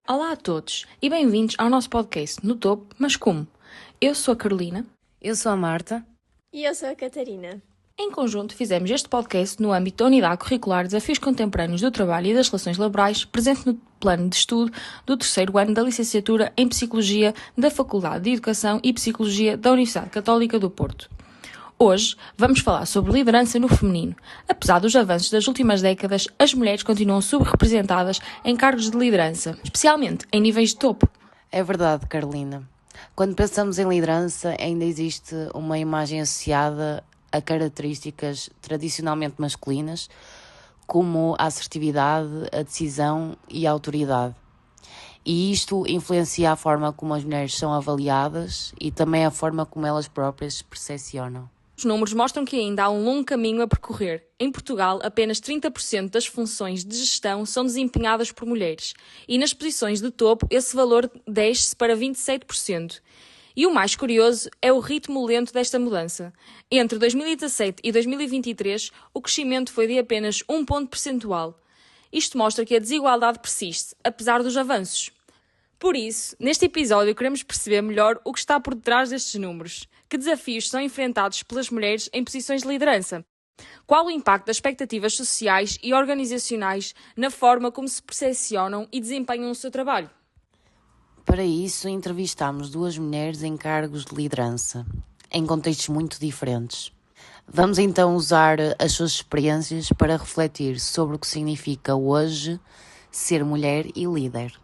Olá a todos e bem-vindos ao nosso podcast No Topo, Mas Como? Eu sou a Carolina. Eu sou a Marta. E eu sou a Catarina. Em conjunto fizemos este podcast no âmbito da Unidade Curricular Desafios Contemporâneos do Trabalho e das Relações Laborais, presente no plano de estudo do terceiro ano da Licenciatura em Psicologia da Faculdade de Educação e Psicologia da Universidade Católica do Porto. Hoje vamos falar sobre liderança no feminino. Apesar dos avanços das últimas décadas, as mulheres continuam subrepresentadas em cargos de liderança, especialmente em níveis de topo. É verdade, Carolina. Quando pensamos em liderança, ainda existe uma imagem associada a características tradicionalmente masculinas, como a assertividade, a decisão e a autoridade. E isto influencia a forma como as mulheres são avaliadas e também a forma como elas próprias se percepcionam. Os números mostram que ainda há um longo caminho a percorrer. Em Portugal, apenas 30% das funções de gestão são desempenhadas por mulheres, e nas posições de topo esse valor desce para 27%. E o mais curioso é o ritmo lento desta mudança. Entre 2017 e 2023, o crescimento foi de apenas 1 ponto percentual. Isto mostra que a desigualdade persiste, apesar dos avanços. Por isso, neste episódio queremos perceber melhor o que está por detrás destes números. Que desafios são enfrentados pelas mulheres em posições de liderança? Qual o impacto das expectativas sociais e organizacionais na forma como se percepcionam e desempenham o seu trabalho? Para isso, entrevistámos duas mulheres em cargos de liderança, em contextos muito diferentes. Vamos então usar as suas experiências para refletir sobre o que significa hoje ser mulher e líder.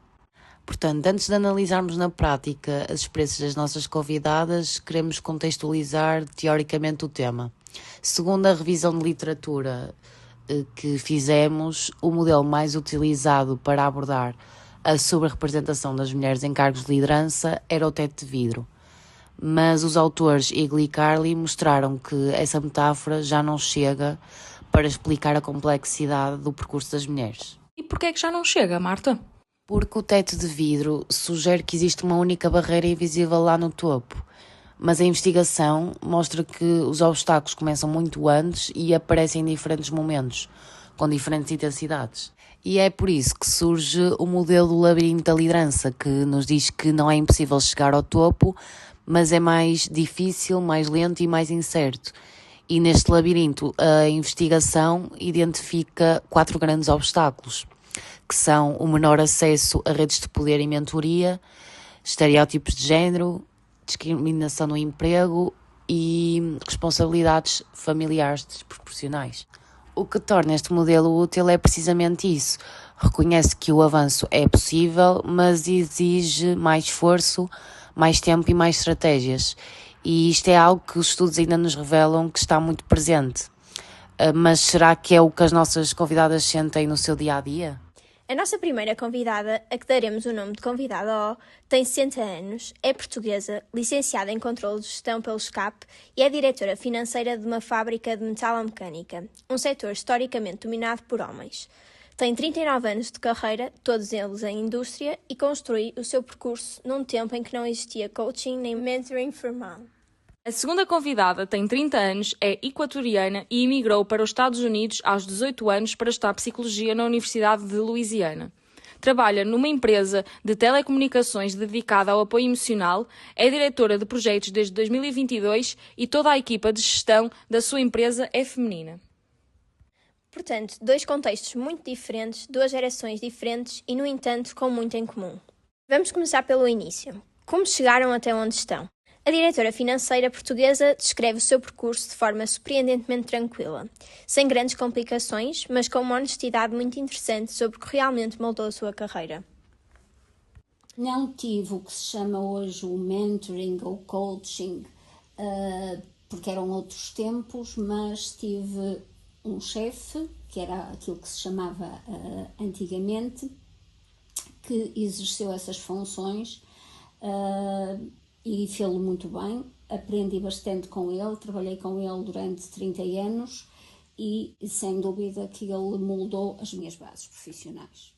Portanto, antes de analisarmos na prática as experiências das nossas convidadas, queremos contextualizar teoricamente o tema. Segundo a revisão de literatura que fizemos, o modelo mais utilizado para abordar a sobre-representação das mulheres em cargos de liderança era o teto de vidro. Mas os autores Eagle e Carli mostraram que essa metáfora já não chega para explicar a complexidade do percurso das mulheres. E porquê é que já não chega, Marta? Porque o teto de vidro sugere que existe uma única barreira invisível lá no topo, mas a investigação mostra que os obstáculos começam muito antes e aparecem em diferentes momentos, com diferentes intensidades. E é por isso que surge o modelo do labirinto da liderança, que nos diz que não é impossível chegar ao topo, mas é mais difícil, mais lento e mais incerto. E neste labirinto a investigação identifica 4 grandes obstáculos, que são o menor acesso a redes de poder e mentoria, estereótipos de género, discriminação no emprego e responsabilidades familiares desproporcionais. O que torna este modelo útil é precisamente isso. Reconhece que o avanço é possível, mas exige mais esforço, mais tempo e mais estratégias. E isto é algo que os estudos ainda nos revelam que está muito presente. Mas será que é o que as nossas convidadas sentem no seu dia-a-dia? A nossa primeira convidada, a que daremos o nome de convidada O, tem 60 anos, é portuguesa, licenciada em Controlo de Gestão pelo SCAP e é diretora financeira de uma fábrica de metalomecânica, um setor historicamente dominado por homens. Tem 39 anos de carreira, todos eles em indústria, e construiu o seu percurso num tempo em que não existia coaching nem mentoring formal. A segunda convidada tem 30 anos, é equatoriana e emigrou para os Estados Unidos aos 18 anos para estudar Psicologia na Universidade de Louisiana. Trabalha numa empresa de telecomunicações dedicada ao apoio emocional, é diretora de projetos desde 2022 e toda a equipa de gestão da sua empresa é feminina. Portanto, 2 contextos muito diferentes, 2 gerações diferentes e, no entanto, com muito em comum. Vamos começar pelo início. Como chegaram até onde estão? A diretora financeira portuguesa descreve o seu percurso de forma surpreendentemente tranquila, sem grandes complicações, mas com uma honestidade muito interessante sobre o que realmente moldou a sua carreira. Não tive o que se chama hoje o mentoring ou coaching, porque eram outros tempos, mas tive um chefe, que era aquilo que se chamava antigamente, que exerceu essas funções e fê-lo muito bem. Aprendi bastante com ele, trabalhei com ele durante 30 anos e sem dúvida que ele moldou as minhas bases profissionais.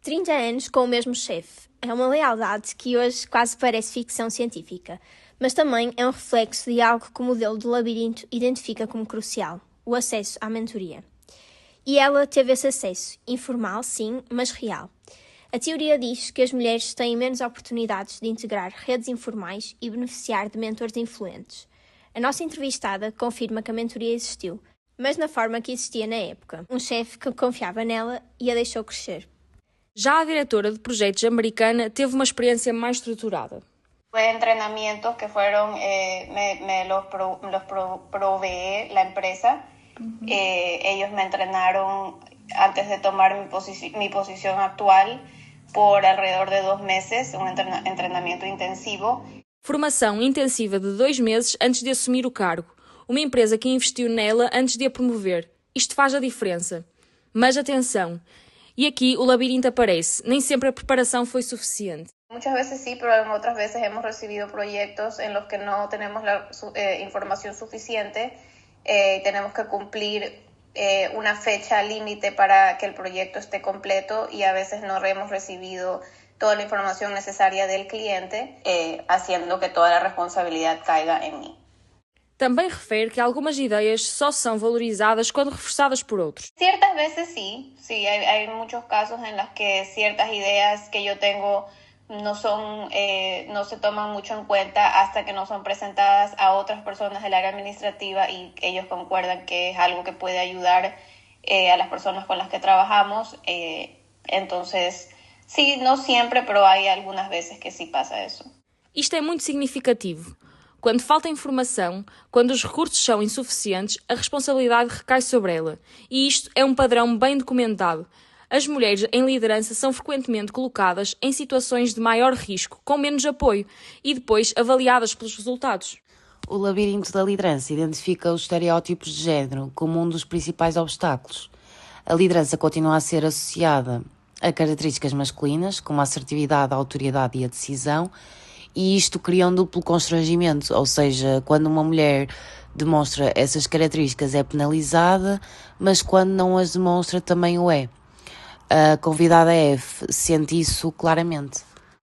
30 anos com o mesmo chefe. É uma lealdade que hoje quase parece ficção científica, mas também é um reflexo de algo que o modelo do labirinto identifica como crucial: o acesso à mentoria. E ela teve esse acesso, informal sim, mas real. A teoria diz que as mulheres têm menos oportunidades de integrar redes informais e beneficiar de mentores influentes. A nossa entrevistada confirma que a mentoria existiu, mas na forma que existia na época. Um chefe que confiava nela e a deixou crescer. Já a diretora de projetos americana teve uma experiência mais estruturada. Fue entrenamientos que fueron, provee la empresa. Ellos me entrenaron antes de tomar mi posición actual por alrededor de 2 meses, un entrenamiento intensivo. Formação intensiva de 2 meses antes de assumir o cargo. Uma empresa que investiu nela antes de a promover. Isto faz a diferença. Mas atenção, e aqui o labirinto aparece. Nem sempre a preparação foi suficiente. Muchas veces sí, pero en otras veces hemos recibido proyectos en los que no tenemos la información suficiente. Tenemos que cumplir una fecha límite para que el proyecto esté completo y a veces no hemos recibido toda la información necesaria del cliente, haciendo que toda la responsabilidad caiga en mí. Também refere que algumas ideias só são valorizadas quando reforçadas por outros. Ciertas veces sí, hay muchos casos en los que ciertas ideas que yo tengo no se toman mucho en cuenta hasta que no son presentadas a otras personas del área administrativa y ellos concuerdan que es algo que puede ayudar a las personas con las que trabajamos. Entonces, sí, no siempre, pero hay algunas veces que sí pasa eso. Isto é muito significativo. Quando falta informação, quando os recursos são insuficientes, a responsabilidade recai sobre ela. E isto é um padrão bem documentado. As mulheres em liderança são frequentemente colocadas em situações de maior risco, com menos apoio, e depois avaliadas pelos resultados. O labirinto da liderança identifica os estereótipos de género como um dos principais obstáculos. A liderança continua a ser associada a características masculinas, como a assertividade, a autoridade e a decisão, e isto cria um duplo constrangimento, ou seja, quando uma mulher demonstra essas características é penalizada, mas quando não as demonstra também o é. A convidada F sente isso claramente.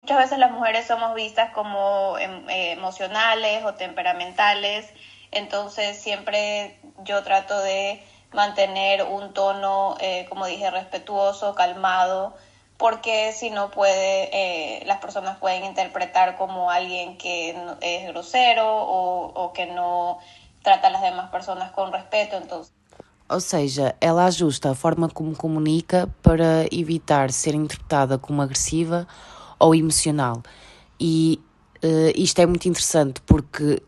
Muchas veces las mujeres somos vistas como emocionales o temperamentales, entonces siempre yo trato de mantener un tono, como dije, respetuoso, calmado, porque si no las personas pueden interpretar como alguien que es grosero o que no trata a las demás personas con respeto. Entonces. Ou seja, ela ajusta a forma como comunica para evitar ser interpretada como agressiva ou emocional. E isto é muito interessante porque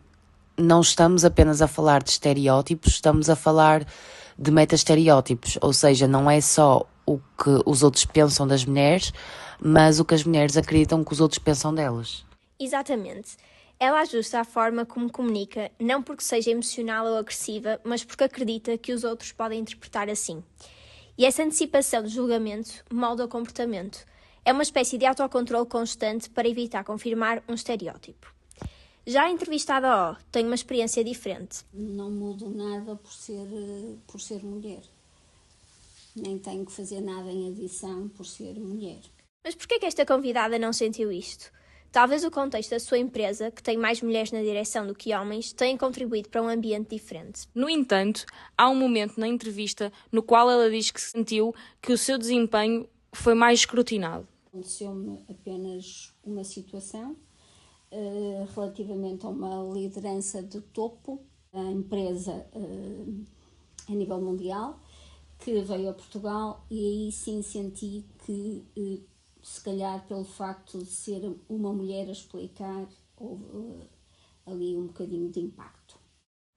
não estamos apenas a falar de estereótipos, estamos a falar de meta-estereótipos, ou seja, não é só o que os outros pensam das mulheres, mas o que as mulheres acreditam que os outros pensam delas. Exatamente. Ela ajusta a forma como comunica, não porque seja emocional ou agressiva, mas porque acredita que os outros podem interpretar assim. E essa antecipação do julgamento molda o comportamento. É uma espécie de autocontrole constante para evitar confirmar um estereótipo. Já a entrevistada O tem uma experiência diferente. Não mudo nada por ser mulher. Nem tenho que fazer nada em adição por ser mulher. Mas por que esta convidada não sentiu isto? Talvez o contexto da sua empresa, que tem mais mulheres na direção do que homens, tenha contribuído para um ambiente diferente. No entanto, há um momento na entrevista no qual ela diz que sentiu que o seu desempenho foi mais escrutinado. Aconteceu-me apenas uma situação relativamente a uma liderança de topo, a empresa a nível mundial, que veio a Portugal e aí sim senti que, se calhar pelo facto de ser uma mulher a explicar, houve ali um bocadinho de impacto.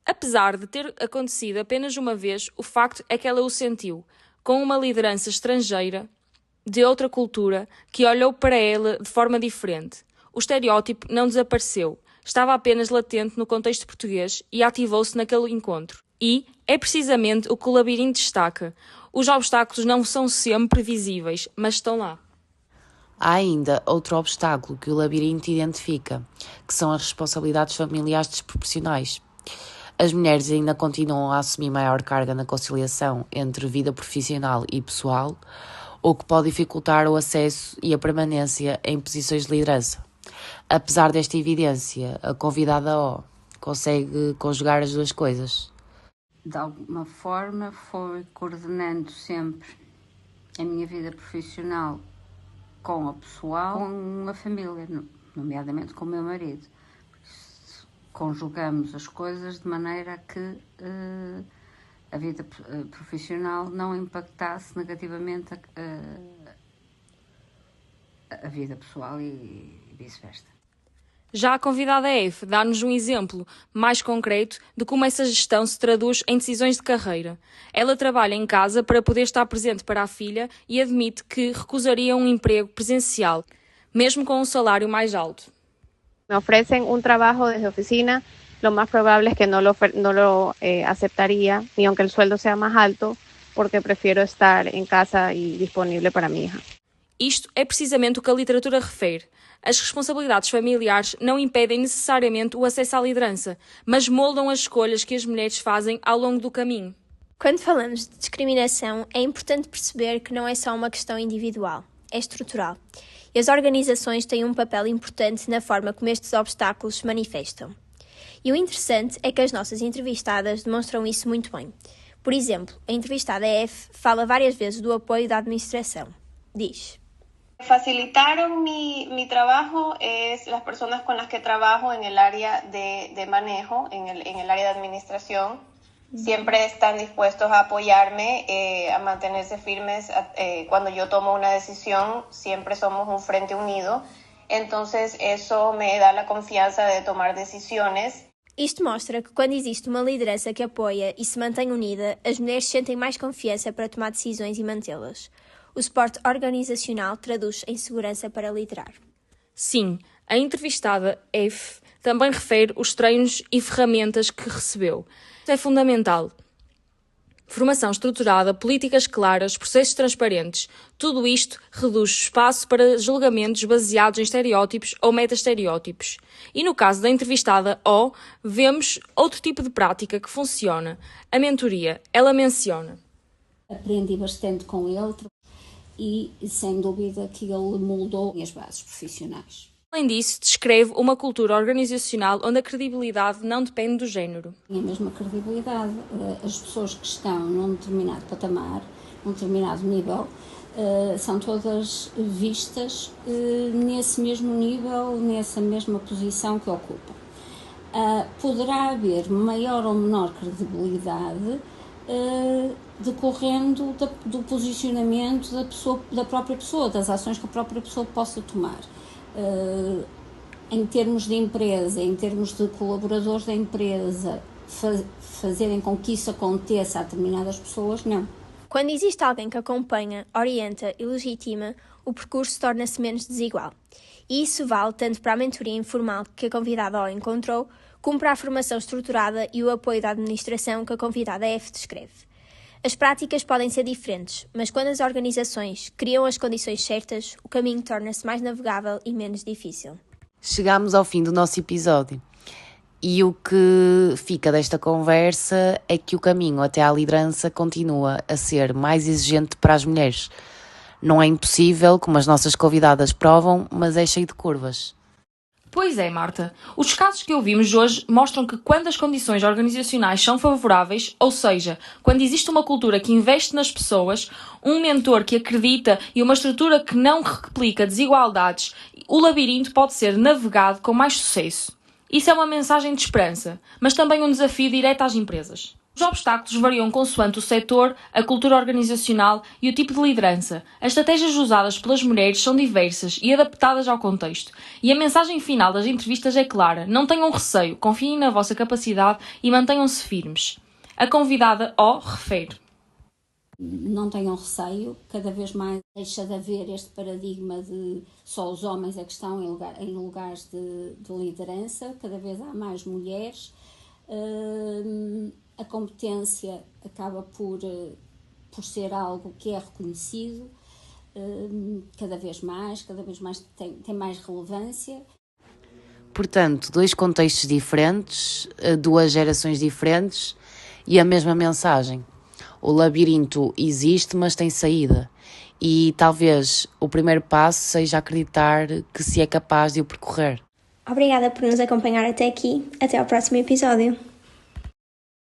Apesar de ter acontecido apenas uma vez, o facto é que ela o sentiu, com uma liderança estrangeira, de outra cultura, que olhou para ela de forma diferente. O estereótipo não desapareceu, estava apenas latente no contexto português e ativou-se naquele encontro. E é precisamente o que o labirinto destaca. Os obstáculos não são sempre visíveis, mas estão lá. Há ainda outro obstáculo que o labirinto identifica, que são as responsabilidades familiares desproporcionais. As mulheres ainda continuam a assumir maior carga na conciliação entre vida profissional e pessoal, o que pode dificultar o acesso e a permanência em posições de liderança. Apesar desta evidência, a convidada O consegue conjugar as duas coisas. De alguma forma foi coordenando sempre a minha vida profissional com o pessoal, com a família, nomeadamente com o meu marido. Conjugamos as coisas de maneira que a vida profissional não impactasse negativamente a vida pessoal e vice-versa. Já a convidada F dá-nos um exemplo mais concreto de como essa gestão se traduz em decisões de carreira. Ela trabalha em casa para poder estar presente para a filha e admite que recusaria um emprego presencial, mesmo com um salário mais alto. Me ofrecen un trabajo desde oficina, lo más probable es que no lo aceptaría, ni aunque el sueldo sea más alto, porque prefiero estar en casa y disponible para mi hija. Isto é precisamente o que a literatura refere. As responsabilidades familiares não impedem necessariamente o acesso à liderança, mas moldam as escolhas que as mulheres fazem ao longo do caminho. Quando falamos de discriminação, é importante perceber que não é só uma questão individual, é estrutural. E as organizações têm um papel importante na forma como estes obstáculos se manifestam. E o interessante é que as nossas entrevistadas demonstram isso muito bem. Por exemplo, a entrevistada F fala várias vezes do apoio da administração. Diz: Facilitaron mi trabajo es las personas con las que trabajo en el área de manejo, en el área de administración. Siempre están dispuestos a apoyarme, a mantenerse firmes cuando yo tomo una decisión. Siempre somos un frente unido. Entonces eso me da la confianza de tomar decisiones. Isto mostra que quando existe uma liderança que apoia e se mantém unida, as mulheres sentem mais confiança para tomar decisões e mantê-las. O suporte organizacional traduz em segurança para liderar. Sim, a entrevistada F também refere os treinos e ferramentas que recebeu. Isso é fundamental. Formação estruturada, políticas claras, processos transparentes. Tudo isto reduz o espaço para julgamentos baseados em estereótipos ou meta-estereótipos. E no caso da entrevistada O, vemos outro tipo de prática que funciona. A mentoria. Ela menciona: Aprendi bastante com ele e, sem dúvida, que ele moldou as bases profissionais. Além disso, descreve uma cultura organizacional onde a credibilidade não depende do género. Tem a mesma credibilidade. As pessoas que estão num determinado patamar, num determinado nível, são todas vistas nesse mesmo nível, nessa mesma posição que ocupam. Poderá haver maior ou menor credibilidade decorrendo do posicionamento da própria pessoa, das ações que a própria pessoa possa tomar. Em termos de empresa, em termos de colaboradores da empresa, fazerem com que isso aconteça a determinadas pessoas, não. Quando existe alguém que acompanha, orienta e legitima, o percurso torna-se menos desigual. E isso vale tanto para a mentoria informal que a convidada O encontrou, como para a formação estruturada e o apoio da administração que a convidada F descreve. As práticas podem ser diferentes, mas quando as organizações criam as condições certas, o caminho torna-se mais navegável e menos difícil. Chegamos ao fim do nosso episódio e o que fica desta conversa é que o caminho até à liderança continua a ser mais exigente para as mulheres. Não é impossível, como as nossas convidadas provam, mas é cheio de curvas. Pois é, Marta. Os casos que ouvimos hoje mostram que quando as condições organizacionais são favoráveis, ou seja, quando existe uma cultura que investe nas pessoas, um mentor que acredita e uma estrutura que não replica desigualdades, o labirinto pode ser navegado com mais sucesso. Isso é uma mensagem de esperança, mas também um desafio direto às empresas. Os obstáculos variam consoante o setor, a cultura organizacional e o tipo de liderança. As estratégias usadas pelas mulheres são diversas e adaptadas ao contexto. E a mensagem final das entrevistas é clara: não tenham receio, confiem na vossa capacidade e mantenham-se firmes. A convidada O refere: Não tenham receio, cada vez mais deixa de haver este paradigma de só os homens é que estão em lugares de liderança, cada vez há mais mulheres. A competência acaba por ser algo que é reconhecido, cada vez mais tem mais relevância. Portanto, dois contextos diferentes, duas gerações diferentes e a mesma mensagem. O labirinto existe, mas tem saída. E talvez o primeiro passo seja acreditar que se é capaz de o percorrer. Obrigada por nos acompanhar até aqui. Até ao próximo episódio.